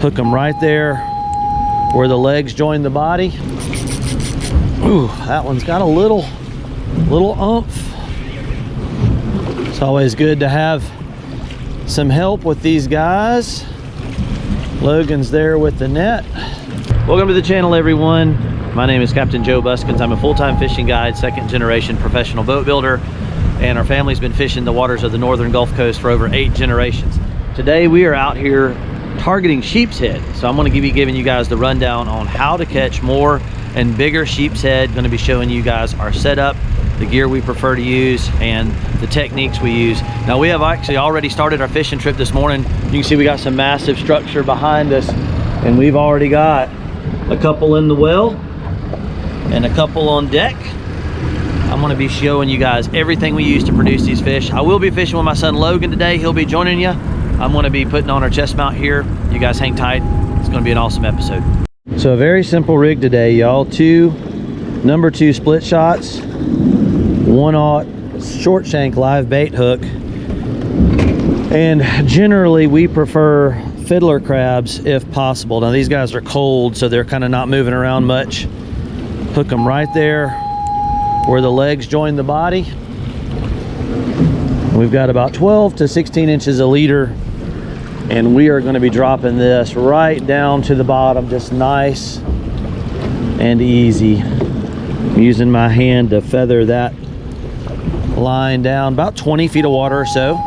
Hook them right there where the legs join the body. Ooh, that one's got a little oomph. It's always good to have some help with these guys. Logan's there with the net. Welcome to the channel, everyone. My name is Captain Joe Buskins. I'm a full-time fishing guide, second generation professional boat builder, and our family's been fishing the waters of the northern Gulf Coast for over 8 generations. Today we are out here targeting sheepshead. So I'm going to be giving you guys the rundown on how to catch more and bigger sheepshead. Going to be showing you guys our setup, the gear we prefer to use, and the techniques we use. Now we have actually already started our fishing trip this morning. You can see we got some massive structure behind us, and we've already got a couple in the well and a couple on deck. I'm going to be showing you guys everything we use to produce these fish. I will be fishing with my son Logan today. He'll be joining you. I'm going to be putting on our chest mount here. You guys hang tight. It's going to be an awesome episode. So a very simple rig today, y'all. Number 2 split shots, 1/0 short shank live bait hook, and generally we prefer fiddler crabs if possible. Now these guys are cold, so they're kind of not moving around much. Hook them right there where the legs join the body. We've got about 12 to 16 inches a leader, and we are going to be dropping this right down to the bottom, just nice and easy. I'm using my hand to feather that line down about 20 feet of water or so.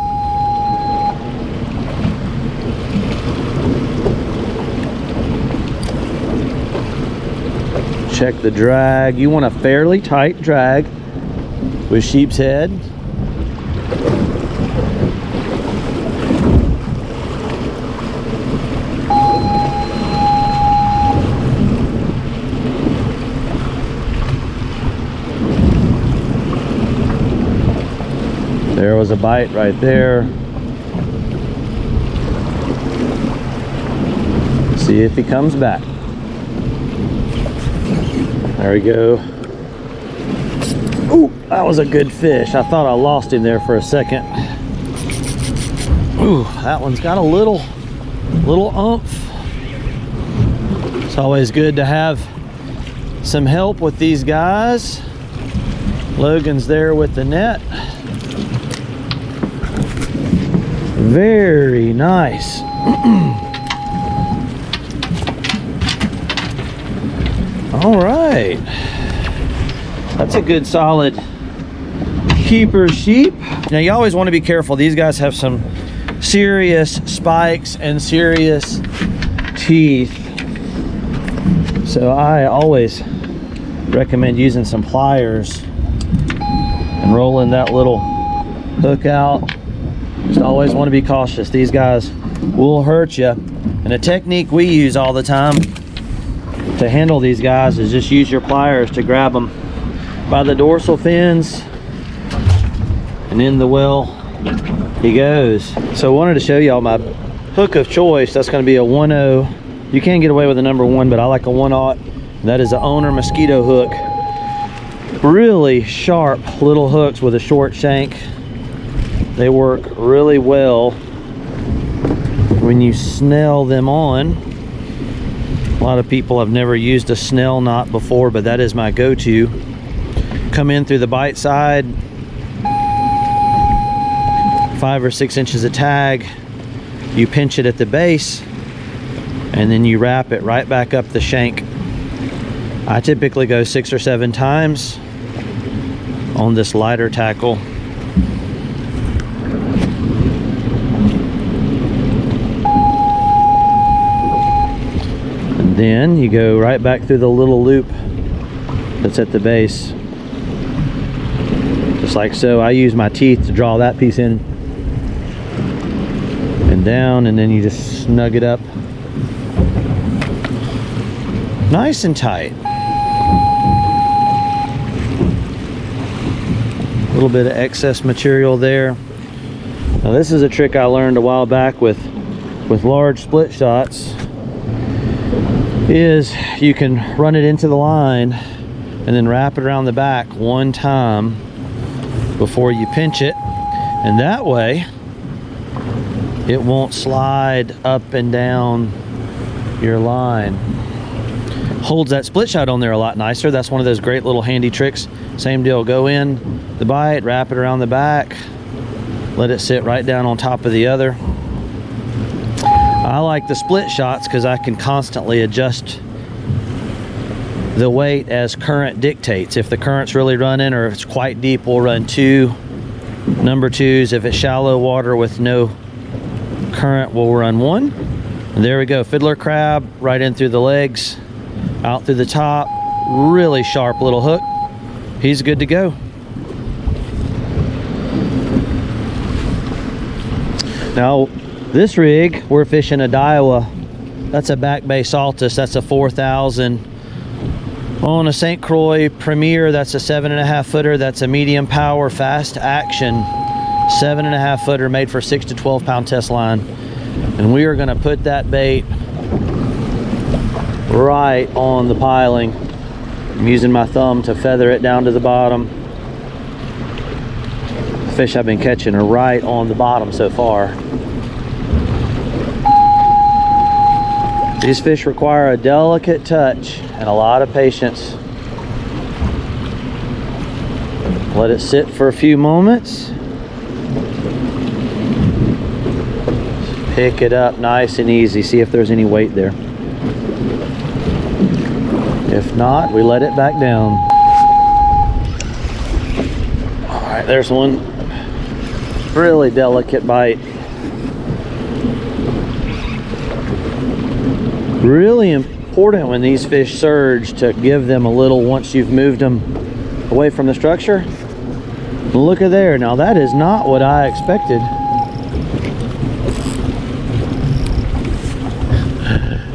Check the drag. You want a fairly tight drag with sheepshead. There was a bite right there. See if he comes back. There we go. Ooh, that was a good fish. I thought I lost him there for a second. Ooh, that one's got a little oomph. It's always good to have some help with these guys. Logan's there with the net. Very nice. All right, that's a good solid keeper sheep. Now you always want to be careful. These guys have some serious spikes and serious teeth, so I always recommend using some pliers and rolling that little hook out. Just always want to be cautious. These guys will hurt you, and a technique we use all the time to handle these guys is just use your pliers to grab them by the dorsal fins, and in the well he goes. So I wanted to show y'all my hook of choice. That's going to be a 1/0. You can get away with a number 1, but I like a 1/0. That is an owner mosquito hook. Really sharp little hooks with a short shank. They work really well when you snell them on. A lot of people have never used a snail knot before, but that is my go-to. Come in through the bite side, 5 or 6 inches of tag. You pinch it at the base, and then you wrap it right back up the shank. I typically go 6 or 7 times on this lighter tackle. Then you go right back through the little loop that's at the base, just like so. I use my teeth to draw that piece in and down, and then you just snug it up nice and tight. A little bit of excess material there. Now this is a trick I learned a while back with large split shots. Is you can run it into the line and then wrap it around the back one time before you pinch it, and that way it won't slide up and down your line. Holds that split shot on there a lot nicer. That's one of those great little handy tricks. Same deal, go in the bite, wrap it around the back, let it sit right down on top of the other. I like the split shots because I can constantly adjust the weight as current dictates. If the current's really running or if it's quite deep, we'll run 2 number 2s. If it's shallow water with no current, we'll run 1. And there we go, fiddler crab right in through the legs, out through the top, really sharp little hook. He's good to go. Now this rig, we're fishing a Daiwa. That's a back bay Saltus. That's a 4,000. On a St. Croix Premier, that's a 7.5 footer. That's a medium power, fast action 7.5 footer made for 6 to 12 pound test line. And we are gonna put that bait right on the piling. I'm using my thumb to feather it down to the bottom. The fish I've been catching are right on the bottom so far. These fish require a delicate touch and a lot of patience. Let it sit for a few moments. Pick it up nice and easy. See if there's any weight there. If not, we let it back down. All right, there's one. Really delicate bite. Really important when these fish surge to give them a little once you've moved them away from the structure. Look at there. Now that is not what I expected.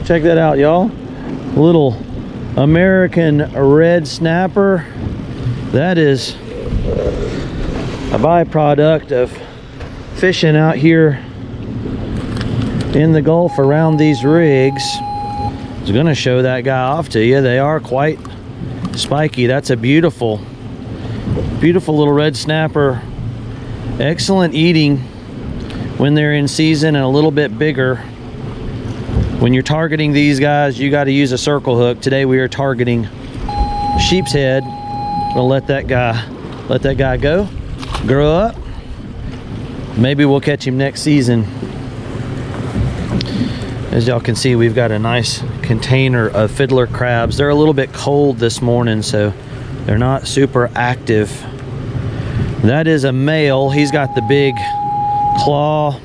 Check that out, y'all. Little American red snapper. That is a byproduct of fishing out here in the Gulf around these rigs. I was gonna show that guy off to you. They are quite spiky. That's a beautiful little red snapper. Excellent eating when they're in season and a little bit bigger. When you're targeting these guys, you got to use a circle hook. Today we are targeting sheepshead. We'll let that guy go, grow up. Maybe we'll catch him next season. As y'all can see, we've got a nice container of fiddler crabs. They're a little bit cold this morning, so they're not super active. That is a male. He's got the big claw.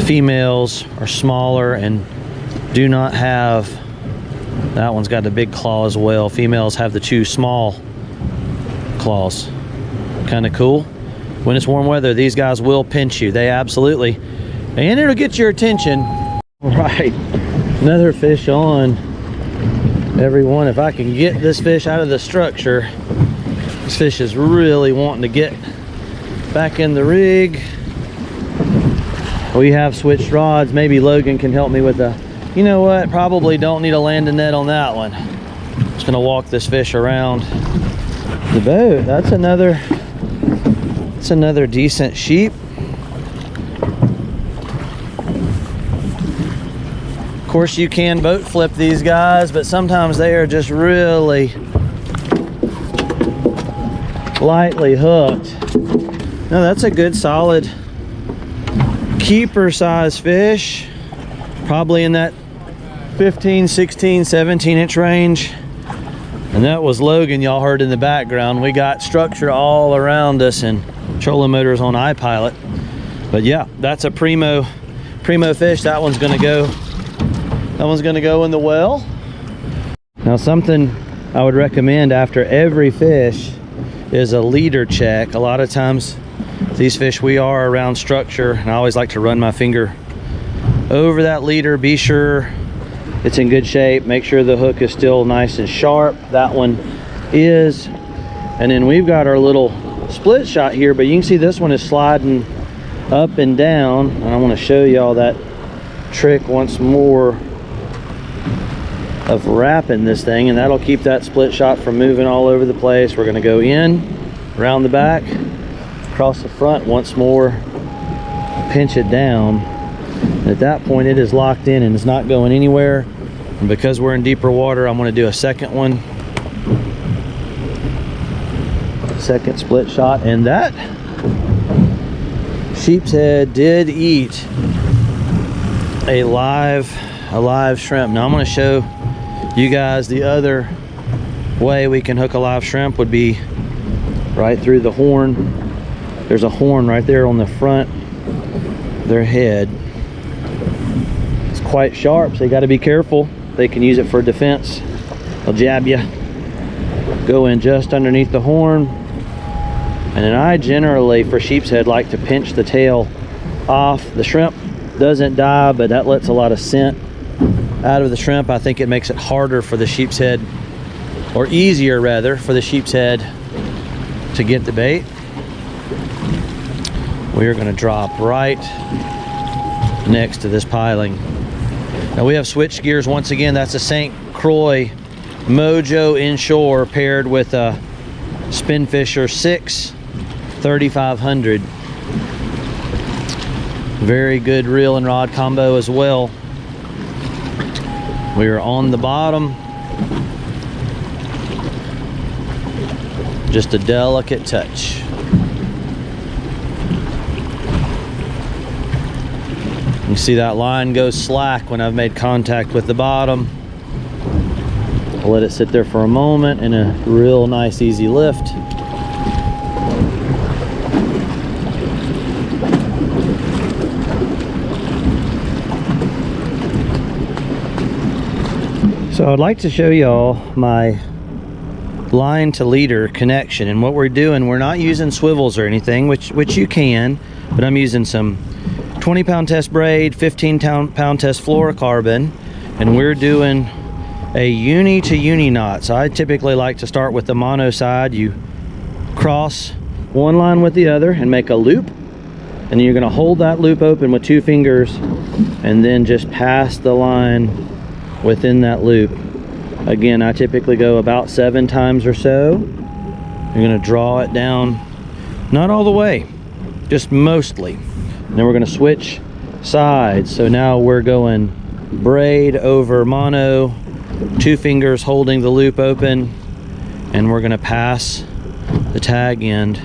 Females are smaller and do not have, that one's got a big claw as well. Females have the 2 small claws. Kind of cool. When it's warm weather, these guys will pinch you. They absolutely, and it'll get your attention. All right, another fish on, everyone. If I can get this fish out of the structure, this fish is really wanting to get back in the rig. We have switched rods. Maybe Logan can help me with a, you know what, probably don't need a landing net on that one. Just gonna walk this fish around the boat. That's another decent sheep. Of course you can boat flip these guys, but sometimes they are just really lightly hooked. No, that's a good solid keeper size fish, probably in that 15, 16, 17 inch range. And that was Logan, y'all heard in the background. We got structure all around us and trolling motors on iPilot. But yeah, that's a primo fish. That one's gonna go in the well. Now something I would recommend after every fish is a leader check. A lot of times these fish, we are around structure, and I always like to run my finger over that leader, be sure it's in good shape, make sure the hook is still nice and sharp. That one is. And then we've got our little split shot here, but you can see this one is sliding up and down, and I want to show y'all that trick once more of wrapping this thing, and that'll keep that split shot from moving all over the place. We're going to go in around the back, across the front once more, pinch it down, At that point, it is locked in and it's not going anywhere. And because we're in deeper water, I'm going to do a second one. Second split shot, and that sheepshead did eat a live shrimp. Now I'm going to show you guys the other way we can hook a live shrimp would be right through the horn. There's a horn right there on the front of their head. It's quite sharp, so you got to be careful. They can use it for defense. They'll jab you. Go in just underneath the horn. And then I generally, for sheepshead, like to pinch the tail off. The shrimp doesn't die, but that lets a lot of scent out of the shrimp. I think it makes it harder for the sheepshead, or easier rather, for the sheepshead to get the bait. We are going to drop right next to this piling. Now we have switch gears once again. That's a St. Croix Mojo inshore paired with a Spinfisher 6 3500. Very good reel and rod combo as well. We are on the bottom. Just a delicate touch. You see that line goes slack when I've made contact with the bottom. I'll let it sit there for a moment and a real nice easy lift. So I'd like to show y'all my line to leader connection, and what we're doing, we're not using swivels or anything, which you can, but I'm using some 20-pound test braid, 15-pound test fluorocarbon, and we're doing a uni to uni knot. So I typically like to start with the mono side. You cross one line with the other and make a loop, and then you're going to hold that loop open with 2 fingers and then just pass the line within that loop. Again, I typically go about 7 times or so. You're going to draw it down, not all the way, just mostly. And then we're going to switch sides. So now we're going braid over mono, 2 fingers holding the loop open, and we're going to pass the tag end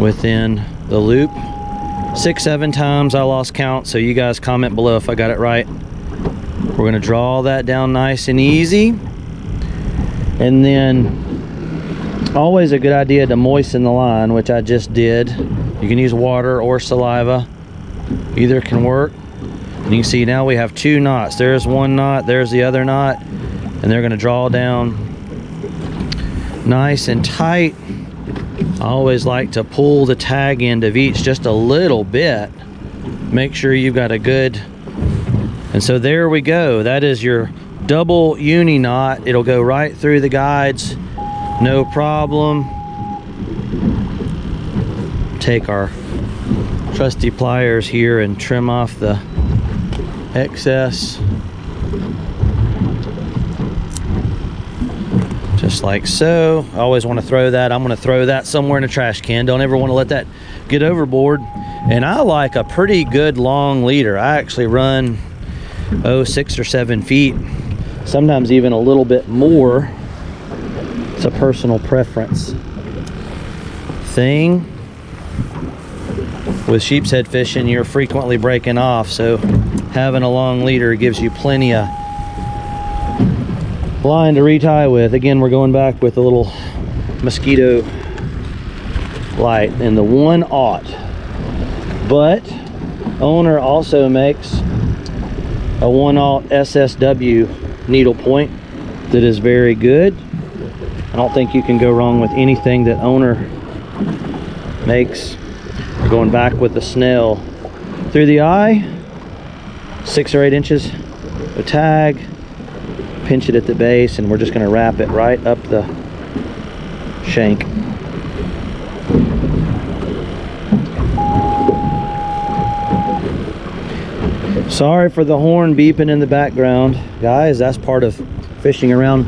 within the loop 6-7 times. I lost count, so you guys comment below if I got it right. We're going to draw that down nice and easy, and then always a good idea to moisten the line, which I just did. You can use water or saliva, either can work. And you can see now we have 2 knots. There's one knot, there's the other knot, and they're going to draw down nice and tight. I always like to pull the tag end of each just a little bit. Make sure you've got a good, and so there we go. That is your double uni knot. It'll go right through the guides, no problem. Take our trusty pliers here and trim off the excess, just like so. I always want to throw that. I'm going to throw that somewhere in a trash can. Don't ever want to let that get overboard. And I like a pretty good long leader. I actually run 6 or 7 feet, sometimes even a little bit more. It's a personal preference thing. With sheepshead fishing, you're frequently breaking off, so having a long leader gives you plenty of line to retie with. Again, we're going back with a little mosquito light and the 1/0, but owner also makes a 1/0 SSW needle point that is very good. I don't think you can go wrong with anything that owner makes. We're going back with the Snail through the eye, 6 or 8 inches of tag, pinch it at the base, and we're just going to wrap it right up the shank. Sorry for the horn beeping in the background, guys. That's part of fishing around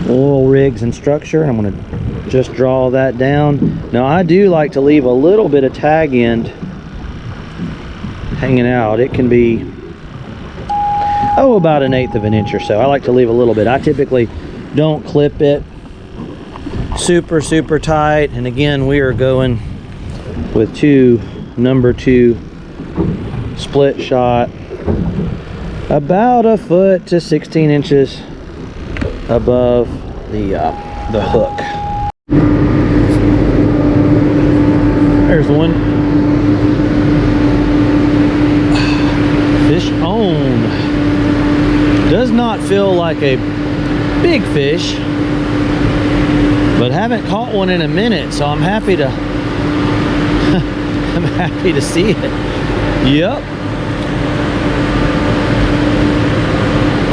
oil rigs and structure. I'm going to just draw that down. Now I do like to leave a little bit of tag end hanging out. It can be, oh, about 1/8 of an inch or so. I like to leave a little bit. I typically don't clip it super tight. And again, we are going with number 2 split shot, about 1 foot to 16 inches above the hook. There's one. Fish on. Does not feel like a big fish, but haven't caught one in a minute, so I'm happy to I'm happy to see it. Yep.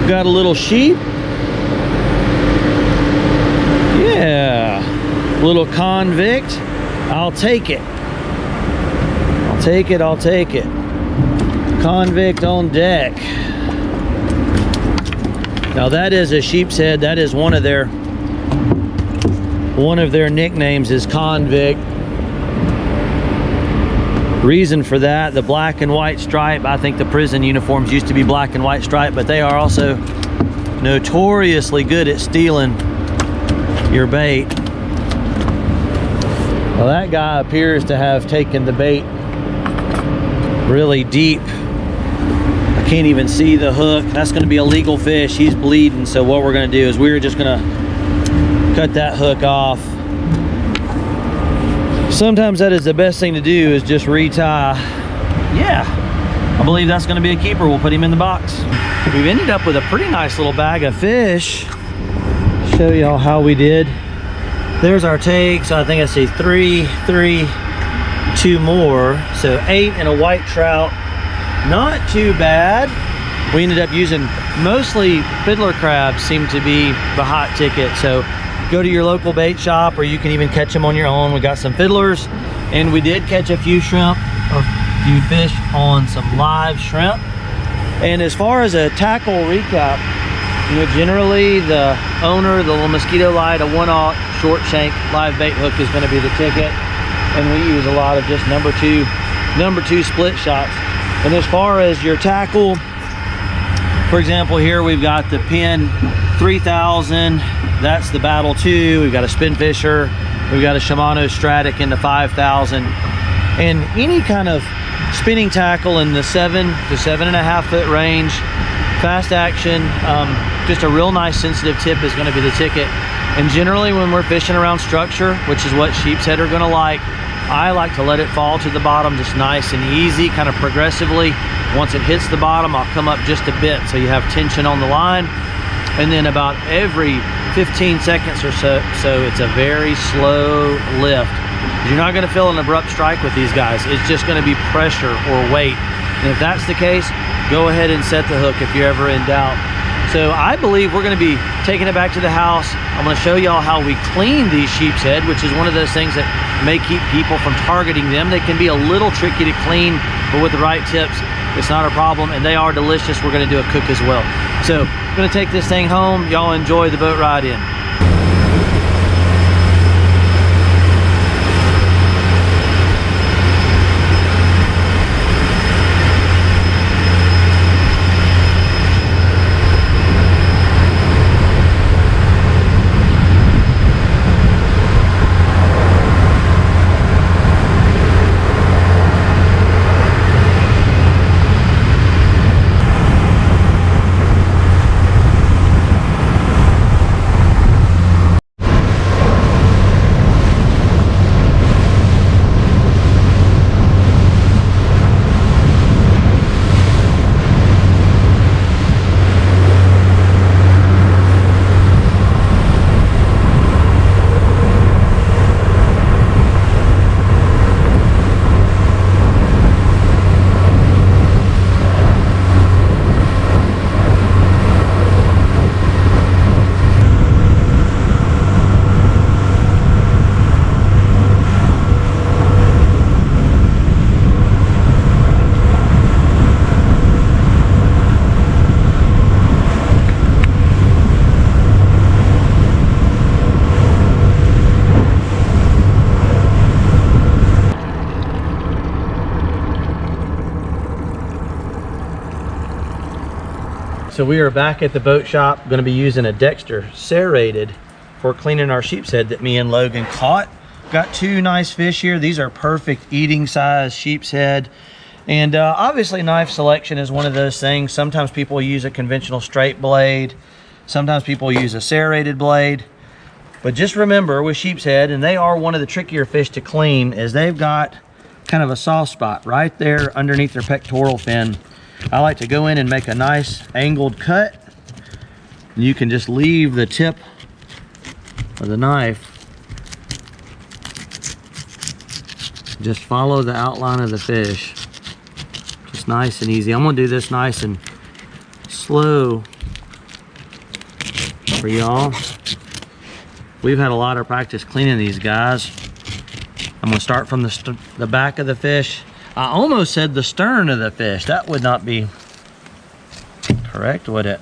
Got a little sheep. Yeah. Little convict. I'll take it. I'll take it. I'll take it. Convict on deck. Now that is a sheepshead. That is one of their nicknames is convict. Reason for that, the black and white stripe. I think the prison uniforms used to be black and white stripe, but they are also notoriously good at stealing your bait. Well, that guy appears to have taken the bait really deep. I can't even see the hook. That's going to be a legal fish. He's bleeding, so what we're going to do is we're just going to cut that hook off. Sometimes that is the best thing to do, is just retie. Yeah, I believe that's going to be a keeper. We'll put him in the box. We've ended up with a pretty nice little bag of fish. Show y'all how we did. There's our take. So I think I see 3, 2 more. So 8 and a white trout. Not too bad. We ended up using mostly fiddler crabs, seem to be the hot ticket. So go to your local bait shop, or you can even catch them on your own. We got some fiddlers, and we did catch a few shrimp, or a few fish on some live shrimp. And as far as a tackle recap, you know, generally the owner, the little mosquito light, a 1/0 short shank live bait hook is going to be the ticket, and we use a lot of just number two split shots. And as far as your tackle, for example, here we've got the Penn 3000. That's the Battle 2. We've got a Spin Fisher. We've got a Shimano Stratic in the 5000. And any kind of spinning tackle in the 7 to 7.5 foot range, fast action, just a real nice sensitive tip is going to be the ticket. And generally when we're fishing around structure, which is what sheepshead are going to like, I like to let it fall to the bottom just nice and easy, kind of progressively. Once it hits the bottom, I'll come up just a bit so you have tension on the line. And then about every 15 seconds or so, it's a very slow lift. You're not going to feel an abrupt strike with these guys. It's just going to be pressure or weight. And if that's the case, go ahead and set the hook if you're ever in doubt. So I believe we're going to be taking it back to the house. I'm going to show y'all how we clean these sheepshead, which is one of those things that may keep people from targeting them. They can be a little tricky to clean, but with the right tips, it's not a problem, and they are delicious. We're going to do a cook as well. So I'm going to take this thing home. Y'all enjoy the boat ride in. so we are back at the boat shop. Going to be using a Dexter serrated for cleaning our sheepshead that me and Logan caught. Got two nice fish here. These are perfect eating size sheepshead. And obviously knife selection is one of those things. Sometimes people use a conventional straight blade. Sometimes people use a serrated blade. But just remember with sheepshead, and they are one of the trickier fish to clean, is they've got kind of a soft spot right there underneath their pectoral fin. I like to go in and make a nice angled cut. And you can just leave the tip of the knife. Just follow the outline of the fish. Just nice and easy. I'm gonna do this nice and slow for y'all. We've had a lot of practice cleaning these guys. I'm gonna start from the back of the fish. I almost said the stern of the fish. That would not be correct, would it?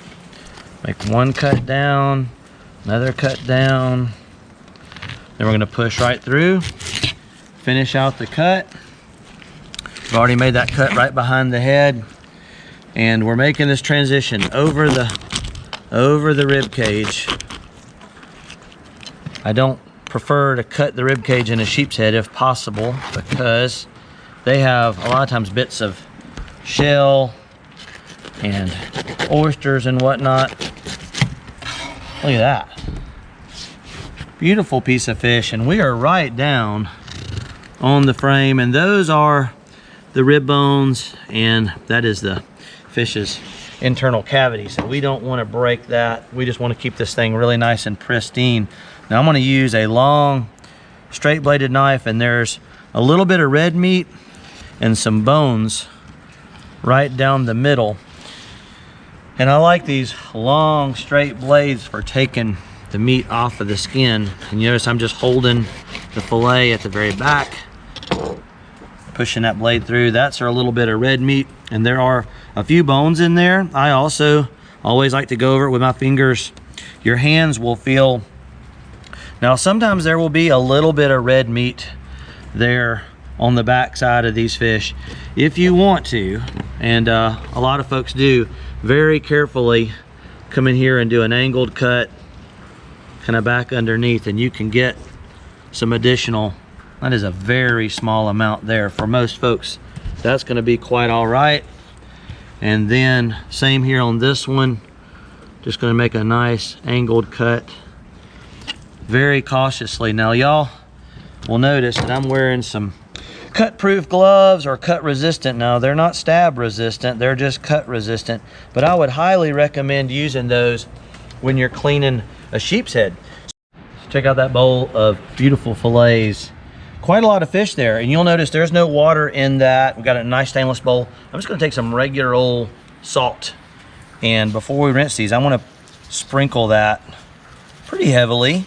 Make one cut down, another cut down. Then we're gonna push right through, finish out the cut. We've already made that cut right behind the head. And we're making this transition over the rib cage. I don't prefer to cut the rib cage in a sheepshead if possible, because they have a lot of times bits of shell and oysters and whatnot. Look at that. Beautiful piece of fish, and we are right down on the frame, and those are the rib bones, and that is the fish's internal cavity. So we don't want to break that. We just want to keep this thing really nice and pristine. Now I'm going to use a long straight bladed knife, and there's a little bit of red meat and some bones right down the middle. And I like these long straight blades for taking the meat off of the skin. And you notice I'm just holding the fillet at the very back, pushing that blade through. That's a little bit of red meat, and there are a few bones in there. I also always like to go over it with my fingers. Your hands will feel. Now sometimes there will be a little bit of red meat there on the back side of these fish. If you want to, and a lot of folks do, very carefully come in here and do an angled cut kind of back underneath, and you can get some additional. That is a very small amount there. For most folks, that's going to be quite all right. And then same here on this one. Just going to make a nice angled cut very cautiously. Now y'all will notice that I'm wearing some cut proof gloves, or cut resistant. Now they're not stab resistant, they're just cut resistant, but I would highly recommend using those when you're cleaning a sheepshead. So check out that bowl of beautiful fillets. Quite a lot of fish there, and you'll notice there's no water in that. We've got a nice stainless bowl. I'm just going to take some regular old salt, and before we rinse these, I want to sprinkle that pretty heavily.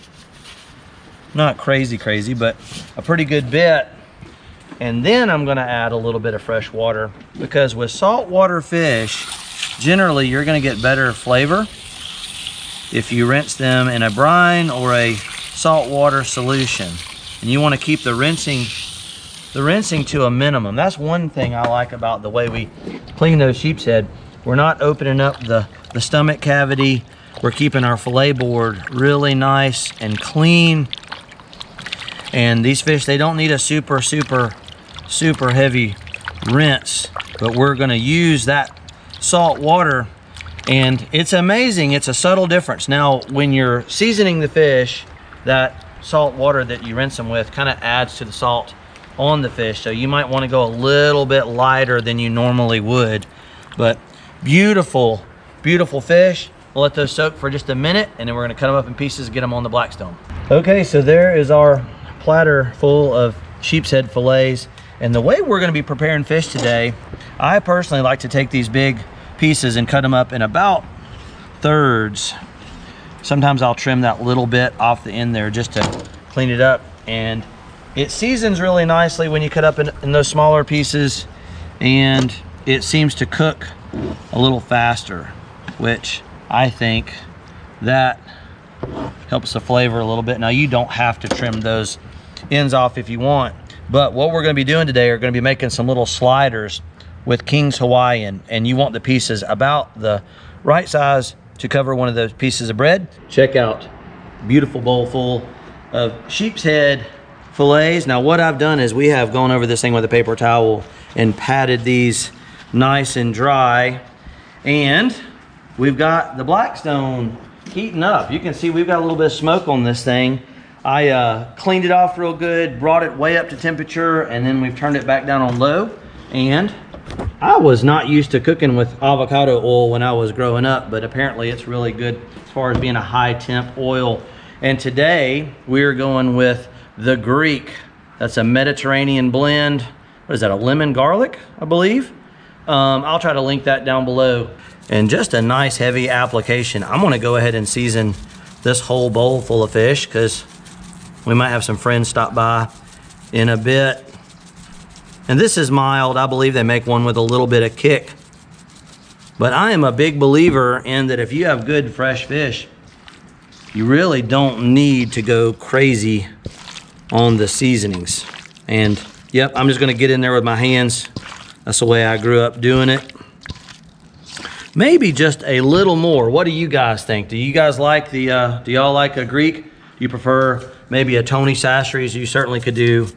Not crazy, but a pretty good bit. And then I'm going to add a little bit of fresh water, because with saltwater fish, generally you're going to get better flavor if you rinse them in a brine or a saltwater solution. And you want to keep the rinsing to a minimum. That's one thing I like about the way we clean those sheepshead. We're not opening up the stomach cavity. We're keeping our fillet board really nice and clean. And these fish, they don't need a super heavy rinse, but we're going to use that salt water, and it's amazing. It's a subtle difference. Now when you're seasoning the fish, that salt water that you rinse them with kind of adds to the salt on the fish, so you might want to go a little bit lighter than you normally would. But beautiful fish. We'll let those soak for just a minute, and then we're going to cut them up in pieces and get them on the Blackstone. Okay, so there is our platter full of sheepshead fillets. And the way we're going to be preparing fish today, I personally like to take these big pieces and cut them up in about thirds. Sometimes I'll trim that little bit off the end there just to clean it up, and it seasons really nicely when you cut up in those smaller pieces, and it seems to cook a little faster, which I think that helps the flavor a little bit. Now you don't have to trim those ends off if you want, but what we're going to be doing today are going to be making some little sliders with King's Hawaiian, and you want the pieces about the right size to cover one of those pieces of bread. Check out beautiful bowl full of sheepshead fillets. Now what I've done is we have gone over this thing with a paper towel and patted these nice and dry, and we've got the Blackstone heating up. You can see we've got a little bit of smoke on this thing. I cleaned it off real good, brought it way up to temperature, and then we've turned it back down on low. And I was not used to cooking with avocado oil when I was growing up, but apparently it's really good as far as being a high temp oil. And today we're going with the Greek. That's a Mediterranean blend. What is that, a lemon garlic, I believe? I'll try to link that down below. And just a nice heavy application. I'm gonna go ahead and season this whole bowl full of fish because we might have some friends stop by in a bit. And this is mild. I believe they make one with a little bit of kick. But I am a big believer in that if you have good fresh fish, you really don't need to go crazy on the seasonings. And yep, I'm just gonna get in there with my hands. That's the way I grew up doing it. Maybe just a little more. What do you guys think? Do you guys like the, do y'all like a Greek? Do you prefer maybe a Tony Chachere's? You certainly could do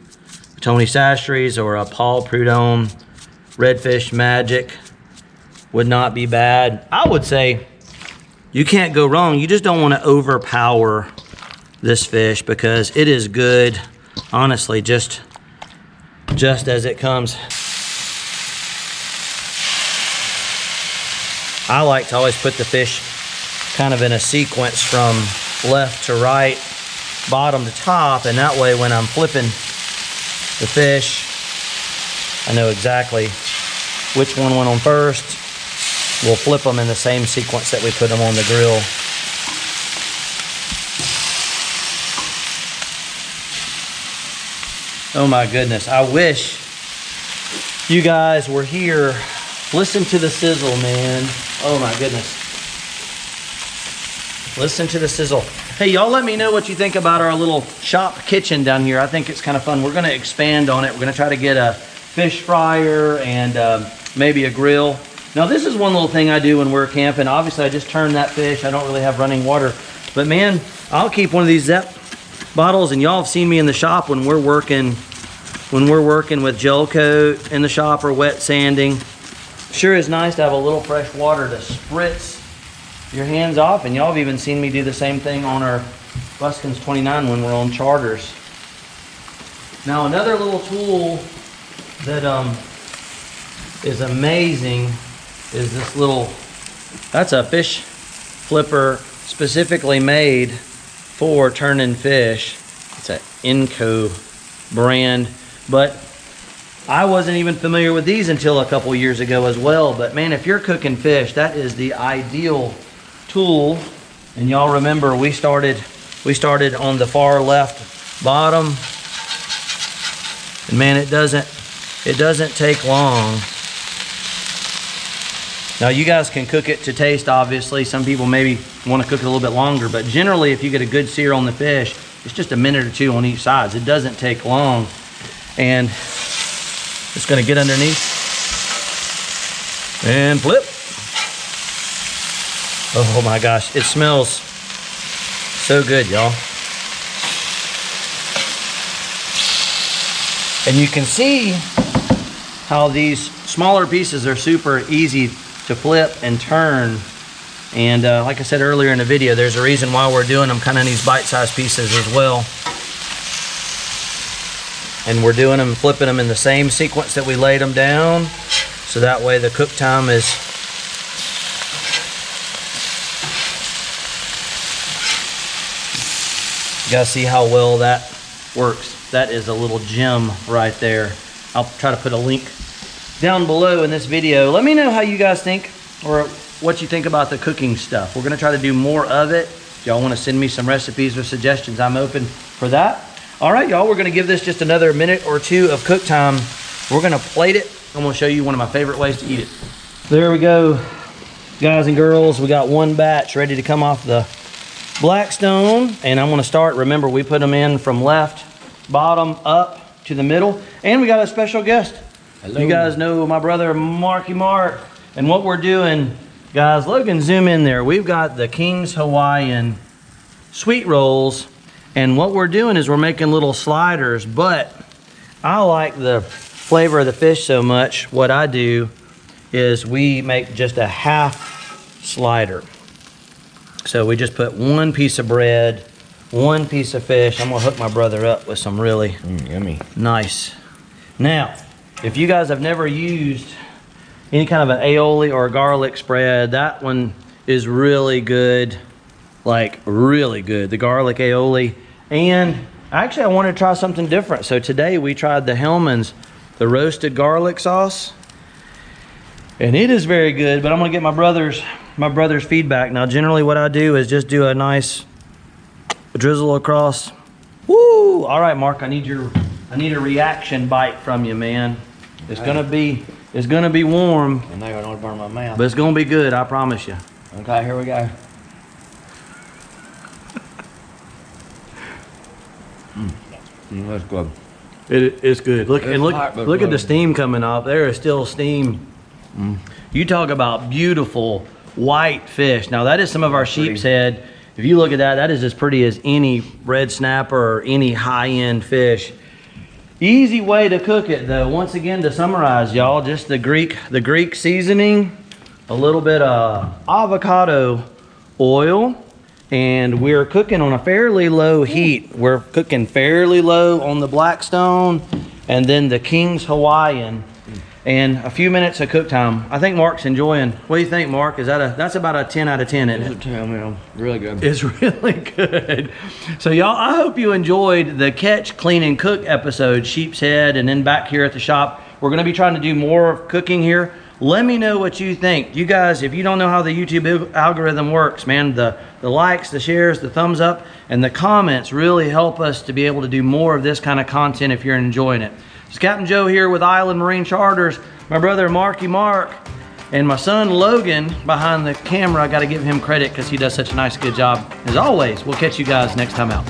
a Tony Chachere's or a Paul Prudhomme Redfish Magic. Would not be bad. I would say you can't go wrong. You just don't want to overpower this fish because it is good, honestly, just as it comes. I like to always put the fish kind of in a sequence from left to right, bottom to top, and that way when I'm flipping the fish, I know exactly which one went on first. We'll flip them in the same sequence that we put them on the grill. Oh my goodness, I wish you guys were here. Listen to the sizzle, man. Oh my goodness. Listen to the sizzle. Hey, y'all let me know what you think about our little shop kitchen down here. I think it's kind of fun. We're gonna expand on it. We're gonna try to get a fish fryer and maybe a grill. Now this is one little thing I do when we're camping. Obviously I just turn that fish. I don't really have running water. But man, I'll keep one of these Zep bottles, and y'all have seen me in the shop when we're working with gel coat in the shop or wet sanding. Sure is nice to have a little fresh water to spritz your hands off, and y'all have even seen me do the same thing on our Buskins 29 when we're on charters. Now another little tool that is amazing is this little, that's a fish flipper specifically made for turning fish. It's an Inco brand, but I wasn't even familiar with these until a couple years ago as well. But man, if you're cooking fish, that is the ideal tool. And y'all remember we started on the far left bottom, and man, it doesn't take long. Now you guys can cook it to taste, obviously. Some people maybe want to cook it a little bit longer, but generally if you get a good sear on the fish, it's just a minute or two on each side. It doesn't take long. And it's gonna get underneath and flip. Oh my gosh, it smells so good, y'all. And you can see how these smaller pieces are super easy to flip and turn. And like I said earlier in the video, there's a reason why we're doing them kind of in these bite-sized pieces as well. And we're doing them, flipping them in the same sequence that we laid them down, so that way the cook time is you guys see how well that works. That is a little gem right there. I'll try to put a link down below in this video. Let me know how you guys think or what you think about the cooking stuff. We're gonna try to do more of it. If y'all wanna send me some recipes or suggestions, I'm open for that. All right, y'all, we're gonna give this just another minute or two of cook time. We're gonna plate it. I'm gonna show you one of my favorite ways to eat it. There we go, guys and girls. We got one batch ready to come off the Blackstone, and I'm gonna start. Remember, we put them in from left, bottom, up to the middle, and we got a special guest Hello. You guys know my brother Marky Mark. And what we're doing, guys, Logan, zoom in there. We've got the King's Hawaiian sweet rolls. And what we're doing is we're making little sliders, but I like the flavor of the fish so much. What I do is we make just a half slider. So we just put one piece of bread, one piece of fish. I'm gonna hook my brother up with some really yummy. Nice. Now, if you guys have never used any kind of an aioli or a garlic spread, that one is really good, like really good, the garlic aioli. And actually I wanted to try something different. So today we tried the Hellman's, the roasted garlic sauce. And it is very good, but I'm gonna get my brother's feedback. Now, generally what I do is just do a nice drizzle across. Woo! All right, Mark, I need a reaction bite from you, man. It's gonna be warm. And I don't burn my mouth. But it's gonna be good, I promise you. Okay, here we go. That's good. It's good. Look, and look hot, but at the good. steam coming up. There is still steam. You talk about beautiful white fish. Now that is some of our sheepshead. If you look at that, that is as pretty as any red snapper or any high-end fish. Easy way to cook it though. Once again, to summarize, y'all, just the Greek seasoning, a little bit of avocado oil, and we're cooking on a fairly low heat. We're cooking fairly low on the Blackstone, and then the King's Hawaiian, and a few minutes of cook time. I think Mark's enjoying. What do you think, Mark? That's about a 10 out of 10, isn't it? It's a 10, man. Really good. It's really good. So y'all, I hope you enjoyed the catch, clean, and cook episode, Sheepshead, and then back here at the shop. We're gonna be trying to do more cooking here. Let me know what you think. You guys, if you don't know how the YouTube algorithm works, man, the likes, the shares, the thumbs up, and the comments really help us to be able to do more of this kind of content if you're enjoying it. It's Captain Joe here with Island Marine Charters, my brother Marky Mark, and my son Logan behind the camera. I gotta give him credit because he does such a nice, good job. As always, we'll catch you guys next time out.